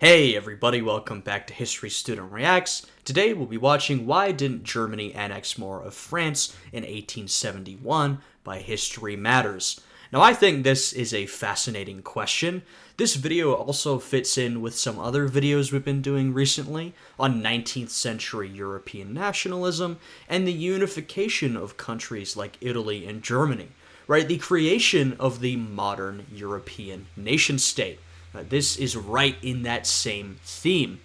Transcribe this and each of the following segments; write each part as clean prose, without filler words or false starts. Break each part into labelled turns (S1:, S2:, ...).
S1: Hey everybody, welcome back to History Student Reacts. Today we'll be watching Why Didn't Germany Annex More of France in 1871 by History Matters. Now I think this is a fascinating question. This video also fits in with some other videos we've been doing recently on 19th century European nationalism and the unification of countries like Italy and Germany, right? The creation of the modern European nation-state. This is right in that same theme.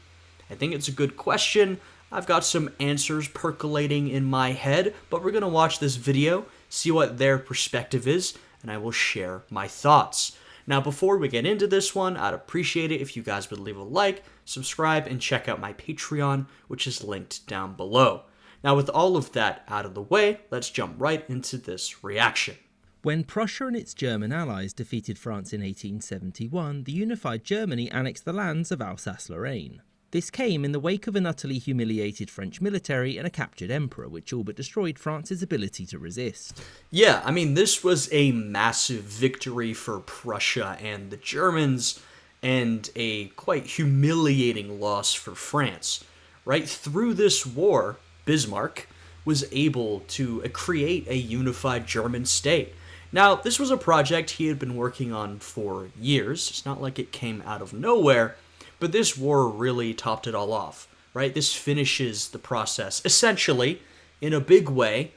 S1: I think it's a good question. I've got some answers percolating in my head, but we're going to watch this video, see what their perspective is, and I will share my thoughts. Now, before we get into this one, I'd appreciate it if you guys would leave a like, subscribe, and check out my Patreon, which is linked down below. Now, with all of that out of the way, let's jump right into this reaction.
S2: When Prussia and its German allies defeated France in 1871, the unified Germany annexed the lands of Alsace-Lorraine. This came in the wake of an utterly humiliated French military and a captured emperor, which all but destroyed France's ability to resist.
S1: Yeah, I mean, this was a massive victory for Prussia and the Germans, and a quite humiliating loss for France. Right through this war, Bismarck was able to create a unified German state. Now, this was a project he had been working on for years. It's not like it came out of nowhere, but this war really topped it all off, right? This finishes the process, essentially, in a big way,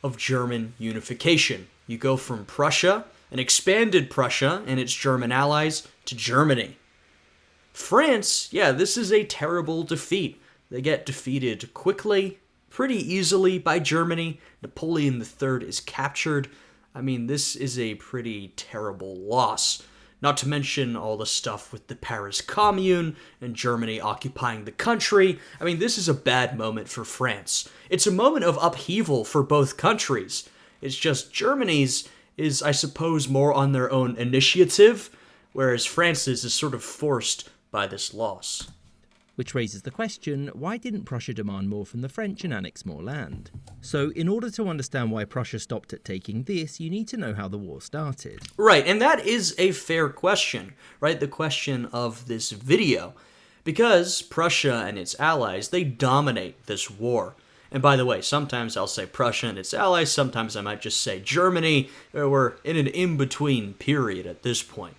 S1: of German unification. You go from Prussia, an expanded Prussia and its German allies, to Germany. France, yeah, this is a terrible defeat. They get defeated quickly, pretty easily by Germany. Napoleon III is captured. I mean, this is a pretty terrible loss. Not to mention all the stuff with the Paris Commune and Germany occupying the country. I mean, this is a bad moment for France. It's a moment of upheaval for both countries. It's just Germany's is, I suppose, more on their own initiative, whereas France's is sort of forced by this loss.
S2: Which raises the question, why didn't Prussia demand more from the French and annex more land? So, in order to understand why Prussia stopped at taking this, you need to know how the war started.
S1: Right, and that is a fair question, right? The question of this video. Because Prussia and its allies, they dominate this war. And by the way, sometimes I'll say Prussia and its allies, sometimes I might just say Germany. We're in an in-between period at this point.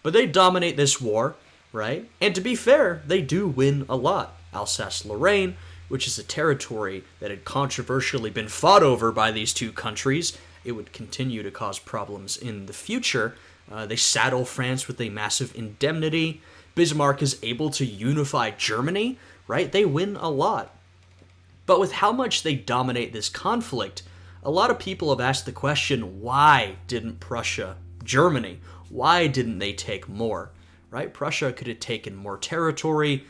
S1: But they dominate this war, right? And to be fair, they do win a lot. Alsace-Lorraine, which is a territory that had controversially been fought over by these two countries, it would continue to cause problems in the future. They saddle France with a massive indemnity. Bismarck is able to unify Germany, right? They win a lot. But with how much they dominate this conflict, a lot of people have asked the question, why didn't Prussia Germany? Why didn't they take more? Right? Prussia could have taken more territory,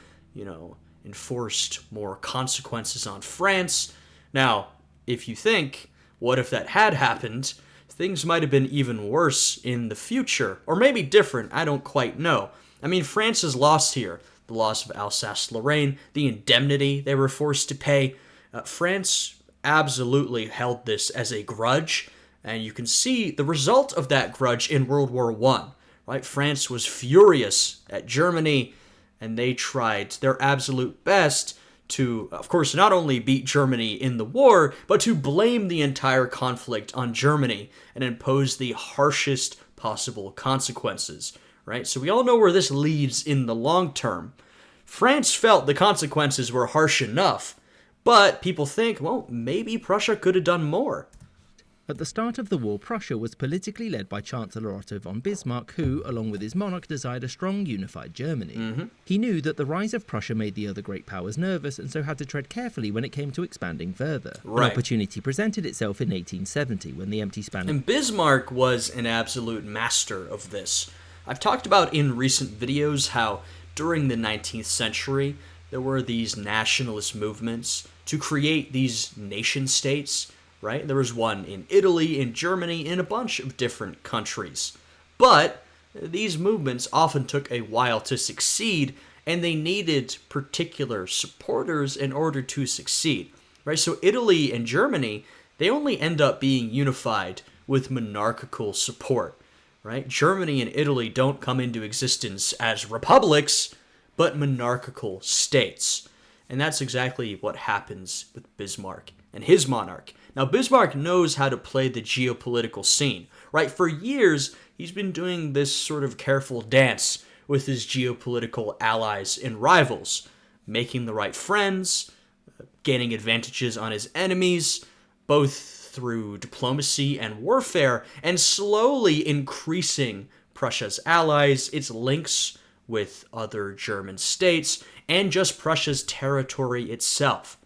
S1: enforced more consequences on France. Now, if you think, what if that had happened? Things might have been even worse in the future, or maybe different, I don't quite know. I mean, France's loss here, the loss of Alsace-Lorraine, the indemnity they were forced to pay, France absolutely held this as a grudge, and you can see the result of that grudge in World War I. Right? France was furious at Germany, and they tried their absolute best to, of course, not only beat Germany in the war, but to blame the entire conflict on Germany and impose the harshest possible consequences. Right? So we all know where this leads in the long term. France felt the consequences were harsh enough, but people think, well, maybe Prussia could have done more.
S2: At the start of the war, Prussia was politically led by Chancellor Otto von Bismarck, who, along with his monarch, desired a strong, unified Germany. He knew that the rise of Prussia made the other great powers nervous, and so had to tread carefully when it came to expanding further.
S1: Right.
S2: An opportunity presented itself in 1870, when the empty span...
S1: And Bismarck was an absolute master of this. I've talked about in recent videos how, during the 19th century, there were these nationalist movements to create these nation-states. Right? There was one in Italy, in Germany, in a bunch of different countries. But these movements often took a while to succeed, and they needed particular supporters in order to succeed. Right? So Italy and Germany, they only end up being unified with monarchical support. Right? Germany and Italy don't come into existence as republics, but monarchical states. And that's exactly what happens with Bismarck and his monarch. Now, Bismarck knows how to play the geopolitical scene, right? For years, he's been doing this sort of careful dance with his geopolitical allies and rivals, making the right friends, gaining advantages on his enemies, both through diplomacy and warfare, and slowly increasing Prussia's allies, its links with other German states, and just Prussia's territory itself.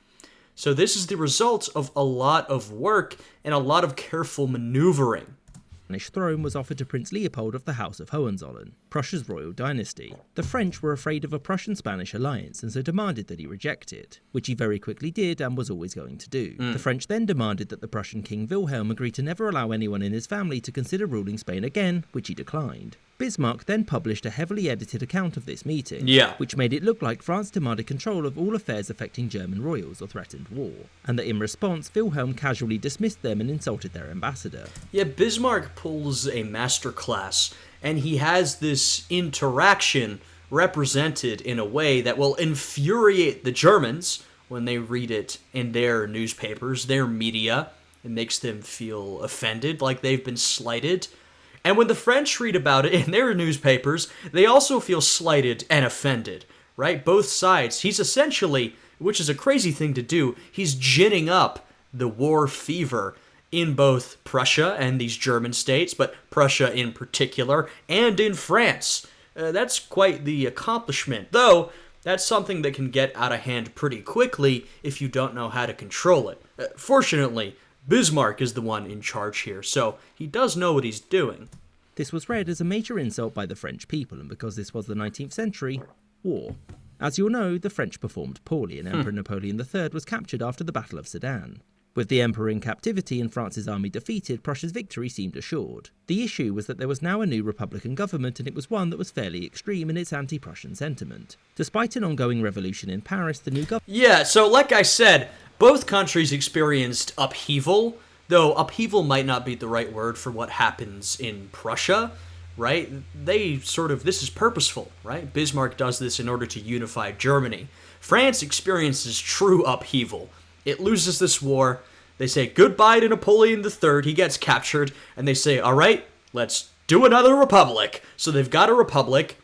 S1: So this is the result of a lot of work and a lot of careful maneuvering.
S2: The Spanish throne was offered to Prince Leopold of the House of Hohenzollern, Prussia's royal dynasty. The French were afraid of a Prussian-Spanish alliance and so demanded that he reject it, which he very quickly did and was always going to do. The French then demanded that the Prussian King Wilhelm agree to never allow anyone in his family to consider ruling Spain again, which he declined. Bismarck then published a heavily edited account of this meeting, which made it look like France demanded control of all affairs affecting German royals or threatened war, and that in response Wilhelm casually dismissed them and insulted their ambassador.
S1: Yeah, Bismarck pulls a masterclass, and he has this interaction represented in a way that will infuriate the Germans when they read it in their newspapers, their media. It makes them feel offended, like they've been slighted. And when the French read about it in their newspapers, they also feel slighted and offended, right? Both sides. He's essentially, which is a crazy thing to do, he's ginning up the war fever in both Prussia and these German states, but Prussia in particular, and in France. That's quite the accomplishment, though that's something that can get out of hand pretty quickly if you don't know how to control it. Fortunately, Bismarck is the one in charge here, so he does know what he's doing.
S2: This was read as a major insult by the French people, and because this was the 19th century, war. As you'll know, the French performed poorly, and Emperor Napoleon III was captured after the Battle of Sedan. With the emperor in captivity and France's army defeated, Prussia's victory seemed assured. The issue was that there was now a new Republican government, and it was one that was fairly extreme in its anti-Prussian sentiment. Despite an ongoing revolution in Paris, the new government...
S1: Yeah, so like I said, both countries experienced upheaval, though upheaval might not be the right word for what happens in Prussia, right? This is purposeful, right? Bismarck does this in order to unify Germany. France experiences true upheaval. It loses this war. They say goodbye to Napoleon III. He gets captured, and they say, all right, let's do another republic. So they've got a republic.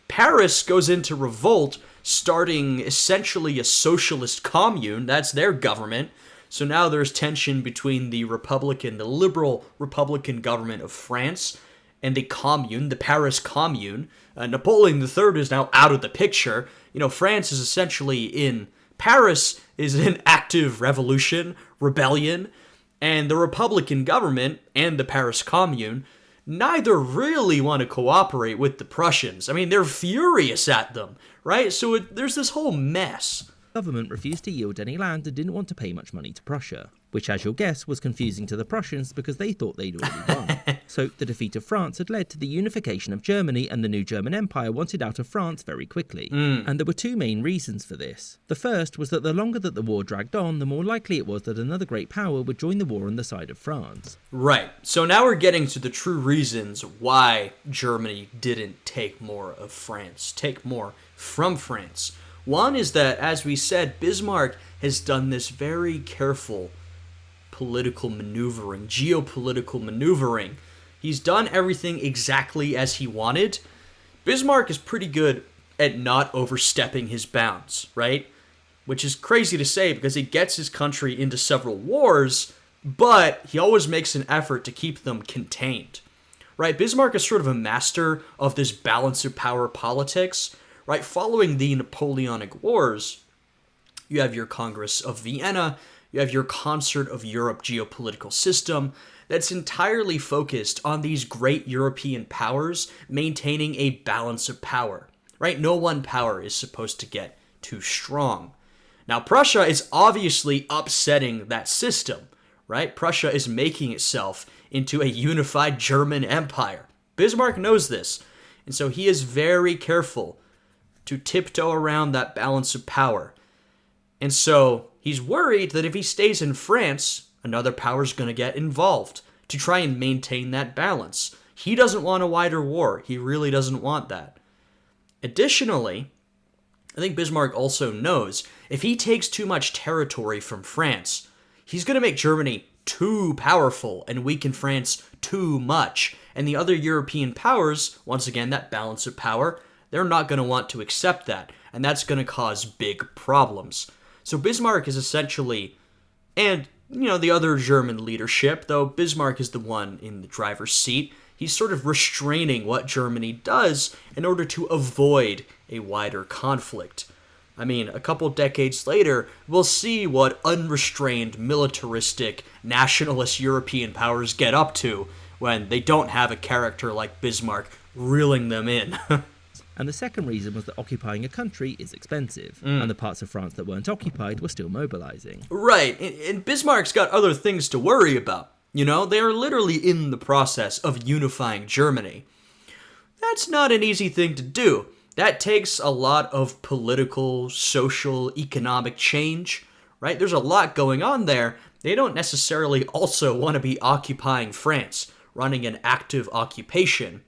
S1: Paris goes into revolt, starting essentially a socialist commune. That's their government. So now there's tension between the liberal Republican government of France and the commune, the Paris Commune. Napoleon III is now out of the picture. France is essentially in... Paris is in active revolution, rebellion, and the Republican government and the Paris Commune neither really want to cooperate with the Prussians. I mean, they're furious at them, right? So there's this whole mess.
S2: The government refused to yield any land and didn't want to pay much money to Prussia, which, as you'll guess, was confusing to the Prussians because they thought they'd already won. So the defeat of France had led to the unification of Germany, and the new German Empire wanted out of France very quickly. And there were two main reasons for this. The first was that the longer that the war dragged on, the more likely it was that another great power would join the war on the side of France.
S1: Right. So now we're getting to the true reasons why Germany didn't take more of France, take more from France. One is that, as we said, Bismarck has done this very careful political maneuvering, geopolitical maneuvering. He's done everything exactly as he wanted. Bismarck is pretty good at not overstepping his bounds, right? Which is crazy to say because he gets his country into several wars, but he always makes an effort to keep them contained, right? Bismarck is sort of a master of this balance of power politics, right? Following the Napoleonic Wars, you have your Congress of Vienna, you have your Concert of Europe geopolitical system that's entirely focused on these great European powers maintaining a balance of power, right? No one power is supposed to get too strong. Now, Prussia is obviously upsetting that system, right? Prussia is making itself into a unified German empire. Bismarck knows this, and so he is very careful to tiptoe around that balance of power. And so he's worried that if he stays in France, another power's going to get involved to try and maintain that balance. He doesn't want a wider war. He really doesn't want that. Additionally, I think Bismarck also knows if he takes too much territory from France, he's going to make Germany too powerful and weaken France too much. And the other European powers, once again, that balance of power, they're not going to want to accept that. And that's going to cause big problems. So Bismarck is essentially, and, the other German leadership, though Bismarck is the one in the driver's seat, he's sort of restraining what Germany does in order to avoid a wider conflict. I mean, a couple decades later, we'll see what unrestrained, militaristic, nationalist European powers get up to when they don't have a character like Bismarck reeling them in.
S2: And the second reason was that occupying a country is expensive, and the parts of France that weren't occupied were still mobilizing.
S1: Right, and Bismarck's got other things to worry about. They are literally in the process of unifying Germany. That's not an easy thing to do. That takes a lot of political, social, economic change, right? There's a lot going on there. They don't necessarily also want to be occupying France, running an active occupation.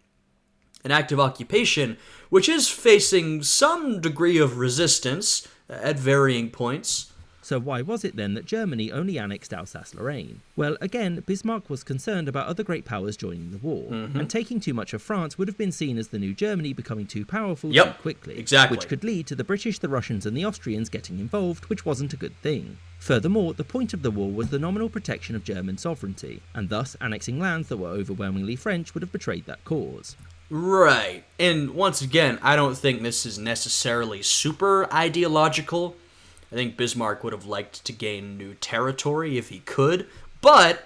S1: An active occupation which is facing some degree of resistance at varying points.
S2: So why was it then that Germany only annexed Alsace-Lorraine? Well, again, Bismarck was concerned about other great powers joining the war, and taking too much of France would have been seen as the new Germany becoming too powerful too quickly, which could lead to the British, the Russians and the Austrians getting involved, which wasn't a good thing. Furthermore, the point of the war was the nominal protection of German sovereignty, and thus annexing lands that were overwhelmingly French would have betrayed that cause.
S1: Right, and once again, I don't think this is necessarily super ideological. I think Bismarck would have liked to gain new territory if he could, but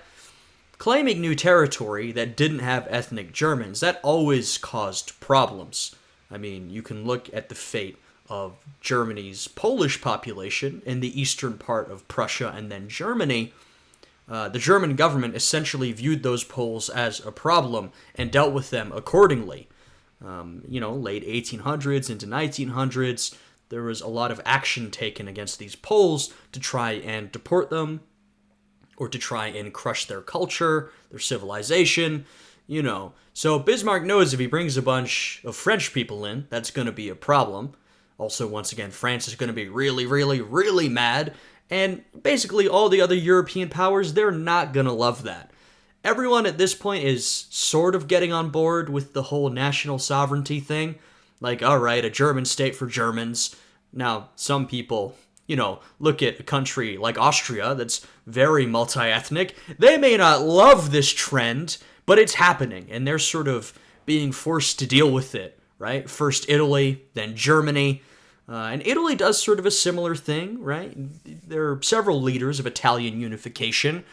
S1: claiming new territory that didn't have ethnic Germans, that always caused problems. I mean, you can look at the fate of Germany's Polish population in the eastern part of Prussia and then Germany. The German government essentially viewed those Poles as a problem and dealt with them accordingly. Late 1800s into 1900s, there was a lot of action taken against these Poles to try and deport them, or to try and crush their culture, their civilization, So Bismarck knows if he brings a bunch of French people in, that's going to be a problem. Also, once again, France is going to be really, really, really mad, and basically all the other European powers, they're not going to love that. Everyone at this point is sort of getting on board with the whole national sovereignty thing. Like, all right, a German state for Germans. Now, some people, look at a country like Austria that's very multi-ethnic. They may not love this trend, but it's happening, and they're sort of being forced to deal with it, right? First Italy, then Germany. And Italy does sort of a similar thing, right? There are several leaders of Italian unification.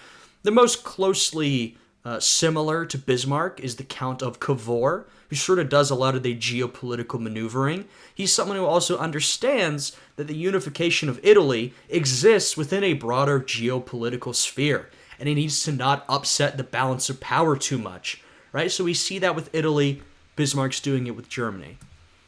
S1: The most closely similar to Bismarck is the Count of Cavour, who sort of does a lot of the geopolitical maneuvering. He's someone who also understands that the unification of Italy exists within a broader geopolitical sphere, and he needs to not upset the balance of power too much, right? So we see that with Italy. Bismarck's doing it with Germany.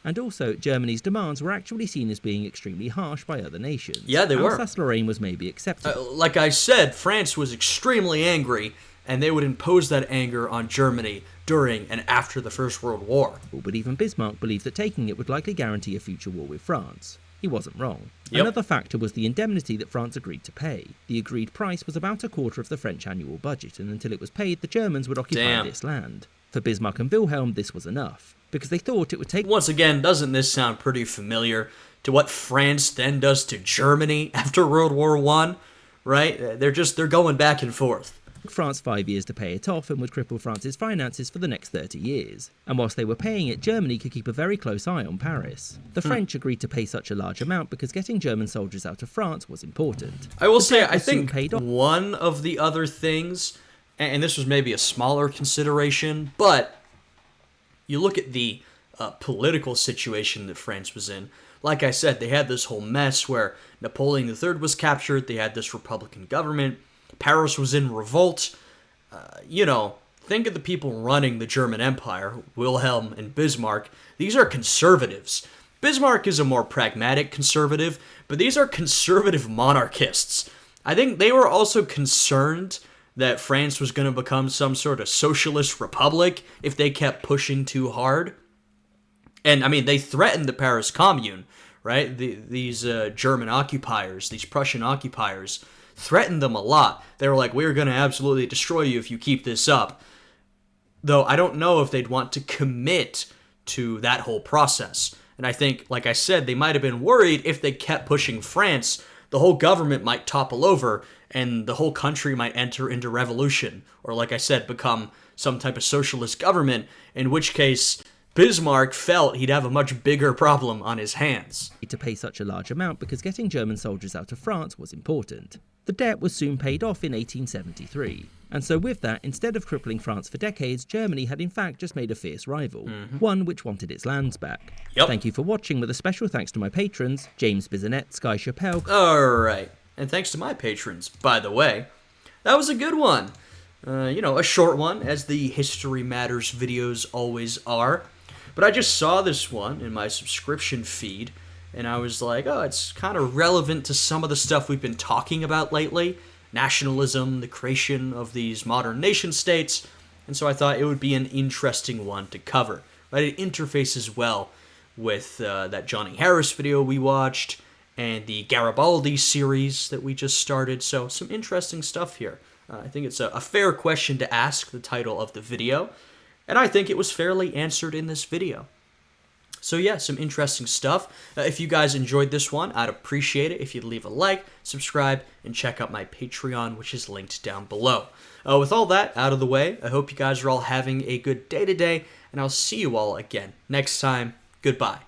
S2: And also, Germany's demands were actually seen as being extremely harsh by other nations.
S1: Yeah, they were.
S2: Alsace-Lorraine was maybe acceptable.
S1: Like I said, France was extremely angry, and they would impose that anger on Germany during and after the First World War.
S2: But even Bismarck believed that taking it would likely guarantee a future war with France. He wasn't wrong.
S1: Yep.
S2: Another factor was the indemnity that France agreed to pay. The agreed price was about a quarter of the French annual budget, and until it was paid, the Germans would occupy this land. For Bismarck and Wilhelm, this was enough, because they thought it would take...
S1: Once again, doesn't this sound pretty familiar to what France then does to Germany after World War I? Right? They're going back and forth.
S2: France 5 years to pay it off and would cripple France's finances for the next 30 years. And whilst they were paying it, Germany could keep a very close eye on Paris. The French agreed to pay such a large amount because getting German soldiers out of France was important.
S1: I will say, I think one of the other things, and this was maybe a smaller consideration, but you look at the political situation that France was in. Like I said, they had this whole mess where Napoleon III was captured, they had this Republican government, Paris was in revolt. Think of the people running the German Empire, Wilhelm and Bismarck. These are conservatives. Bismarck is a more pragmatic conservative, but these are conservative monarchists. I think they were also concerned that France was going to become some sort of socialist republic if they kept pushing too hard. And, I mean, they threatened the Paris Commune, right? These German occupiers, these Prussian occupiers, threatened them a lot. They were like, we're going to absolutely destroy you if you keep this up. Though I don't know if they'd want to commit to that whole process. And I think, like I said, they might have been worried if they kept pushing France, the whole government might topple over and the whole country might enter into revolution. Or, like I said, become some type of socialist government, in which case Bismarck felt he'd have a much bigger problem on his hands.
S2: To pay such a large amount because getting German soldiers out of France was important. The debt was soon paid off in 1873. And so with that, instead of crippling France for decades, Germany had in fact just made a fierce rival, one which wanted its lands back.
S1: Yep.
S2: Thank you for watching, with a special thanks to my patrons, James Bisonet, Sky Chappelle.
S1: Alright, and thanks to my patrons, by the way. That was a good one. A short one, as the History Matters videos always are. But I just saw this one in my subscription feed, and I was like, oh, it's kind of relevant to some of the stuff we've been talking about lately. Nationalism, the creation of these modern nation states, and so I thought it would be an interesting one to cover. Right? It interfaces well with that Johnny Harris video we watched, and the Garibaldi series that we just started, so some interesting stuff here. I think it's a fair question to ask, the title of the video, and I think it was fairly answered in this video. So yeah, some interesting stuff. If you guys enjoyed this one, I'd appreciate it if you'd leave a like, subscribe, and check out my Patreon, which is linked down below. With all that out of the way, I hope you guys are all having a good day today, and I'll see you all again next time. Goodbye.